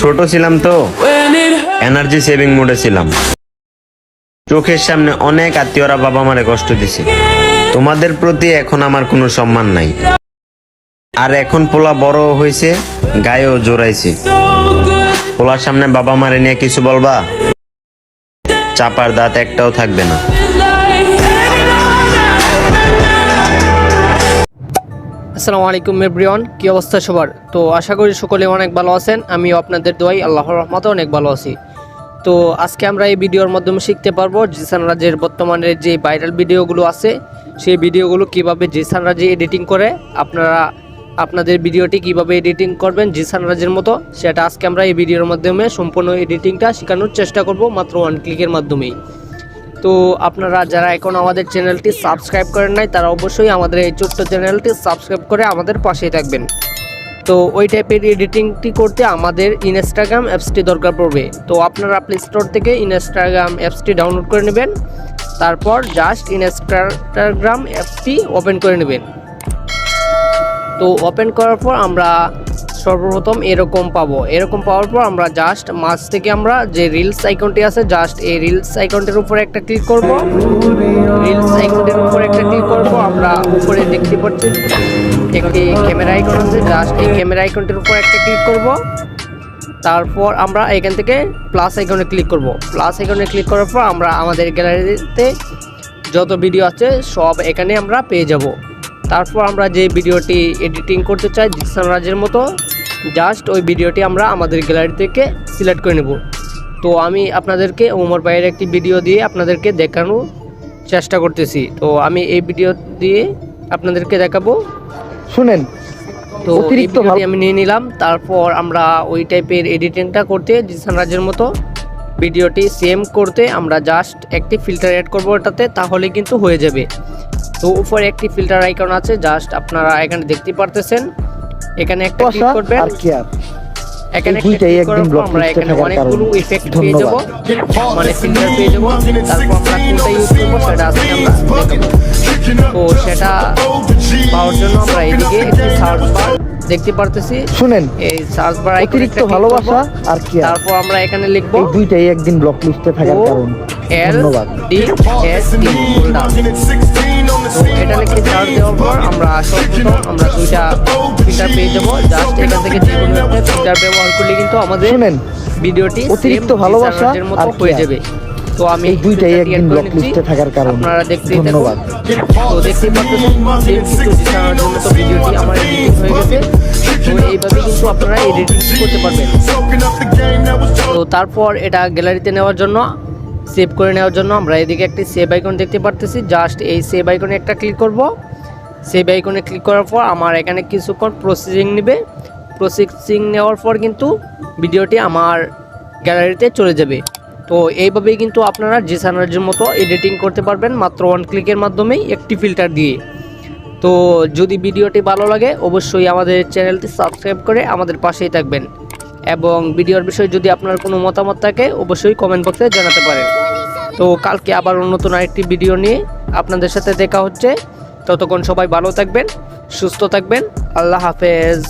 ছোট ছিলাম তো এনার্জি সেভিং মোডে ছিলাম। চোখের সামনে অনেক আত্মীয়রা বাবা মারে কষ্ট দিছে। তোমাদের প্রতি এখন আমার কোনো সম্মান নাই। আর এখন পোলা বড় হয়েছে, গায়েও জোরাইছে। পোলার সামনে বাবা মারে নিয়ে কিছু বলবা, চাপার দাঁত একটাও থাকবে না। আসসালামু আলাইকুম এভরিওয়ান, কি অবস্থা সবার? তো আশা করি সকলে অনেক ভালো আছেন। আমিও আপনাদের দোয়াই আল্লাহর রহমতে অনেক ভালো আছি। তো আজকে আমরা এই ভিডিওর মাধ্যমে শিখতে পারবো জিসান রাজের বর্তমানে যে ভাইরাল ভিডিওগুলো আছে সেই ভিডিওগুলো কিভাবে জিসান রাজে এডিটিং করে আপনাদের ভিডিওটি কিভাবে এডিটিং করবেন জিসান রাজের মতো, সেটা আজকে আমরা এই ভিডিওর মাধ্যমে সম্পূর্ণ এডিটিংটা শেখানোর চেষ্টা করব মাত্র 1 ক্লিকের মাধ্যমেই। তো আপনারা যারা এখন আমাদের চ্যানেলটি সাবস্ক্রাইব করেন নাই তারা অবশ্যই আমাদের এই ছোট্ট চ্যানেলটি সাবস্ক্রাইব করে আমাদের পাশেই থাকবেন। তো ওই টাইপের এডিটিংটি করতে আমাদের ইনস্টাগ্রাম অ্যাপসটি দরকার পড়বে। তো আপনারা প্লে স্টোর থেকে ইনস্টাগ্রাম অ্যাপসটি ডাউনলোড করে নেবেন, তারপর জাস্ট ইনস্টাগ্রাম অ্যাপসটি ওপেন করে নেবেন। তো ওপেন করার পর আমরা সর্বপ্রথম এরকম পাবো। এরকম পাওয়ার পর আমরা জাস্ট মাঝ থেকে আমরা যে রিলস আইকনটি আছে জাস্ট এই রিলস আইকনটির উপরে একটা ক্লিক করব। রিলস আইকনটির উপরে একটা ক্লিক করব। আমরা উপরে দেখতে পাচ্ছি একটি ক্যামেরা আইকন আছে, জাস্ট এই ক্যামেরা আইকনটির উপরে একটা ক্লিক করব। তারপর আমরা এখান থেকে প্লাস আইকনে ক্লিক করব। প্লাস আইকনে ক্লিক করার পর আমরা আমাদের গ্যালারিতে যত ভিডিও আছে সব এখানে আমরা পেয়ে যাব। তারপর আমরা যে ভিডিওটি এডিটিং করতে চাই জিসান রাজের মতো জাস্ট ওই ভিডিওটি আমরা আমাদের গ্যালারি থেকে সিলেক্ট করে নেব। তো আমি আপনাদেরকে ওমর ভাইয়ের একটি ভিডিও দিয়ে আপনাদেরকে দেখানোর চেষ্টা করতেছি। তো আমি এই ভিডিও দিয়ে আপনাদেরকে দেখাবো, শুনেন। তো অতিরিক্ত আমি নিয়ে নিলাম। তারপর আমরা ওই টাইপের এডিটিংটা করতে জিসান রাজের মতো ভিডিওটি সেম করতে আমরা জাস্ট একটি ফিল্টার অ্যাড করবো ওটাতে, তাহলে কিন্তু হয়ে যাবে। তো উপরে একটি ফিল্টার আইকন আছে, জাস্ট আপনারা এখানে দেখতে পারতেছেন, এখানে একটা ক্লিক করবেন। এখানে ক্লিক করার পর আমরা এখানে অনেকগুলো ইফেক্ট পেয়ে যাব, মানে ফিল্টার পেয়ে যাব। তারপর আমরা কোনটা ইউজ করব সেটা আজকে আমরা দেখাবো। তো সেটা পাওয়ার জন্য আমরা এদিকে একটি সার্চ বার দেখতে পারতেছি, শুনেন। এই সার্চ বার আইকনে একটা ভালোবাসা আর কি, তারপর আমরা এখানে লিখব এই দুইটাই একদিন ব্লক লিস্টে থাকার কারণ। ধন্যবাদ। তো এটা লিখে সার্চ দেওয়ার পর আমরা সর্বপ্রথম আমরা দুইটা ফিল্টার পেয়ে যাবো। জাস্ট এখান থেকে যে কোনো একটা ফিল্টার ব্যবহার করলে কিন্তু আমাদের ভিডিওটি অতিরিক্ত ভালোবাসার মতো হয়ে যাবে। তো আমি দুইটাই একদিন ব্লক লিস্টে থাকার কারণ। আপনারা দেখতেই ধন্যবাদ। তো দেখতেই পাচ্ছেন কিন্তু জিসান রাজের মতো ভিডিওটি আমার এডিটিং হয়ে গেছে। তো এইভাবে কিন্তু আপনারা এডিটিং করতে পারবেন। তো তারপর এটা গ্যালারিতে নেওয়ার জন্য সেভ করে নেওয়ার জন্য আমরা এদিকে একটি সেভ আইকন দেখতে পারতেছি, জাস্ট এই সেভ আইকনে একটা ক্লিক করব। সেভ আইকনে ক্লিক করার পর আমার এখানে কিছুক্ষণ প্রসেসিং নেবে। প্রসেসিং নেওয়ার পর কিন্তু ভিডিওটি আমার গ্যালারিতে চলে যাবে। তো এইভাবেই কিন্তু আপনারা জিসান রাজের মতো এডিটিং করতে পারবেন মাত্র 1 ক্লিকের মাধ্যমেই একটি ফিল্টার দিয়ে। তো যদি ভিডিওটি ভালো লাগে অবশ্যই আমাদের চ্যানেলটি সাবস্ক্রাইব করে আমাদের পাশেই থাকবেন, এবং ভিডিওর বিষয়ে যদি আপনার কোনো মতামত থাকে অবশ্যই কমেন্ট বক্সে জানাতে পারেন। তো কালকে আবার নতুন আরেকটি ভিডিও নিয়ে আপনাদের সাথে দেখা হচ্ছে। ততক্ষণ সবাই ভালো থাকবেন, সুস্থ থাকবেন। আল্লাহ হাফেজ।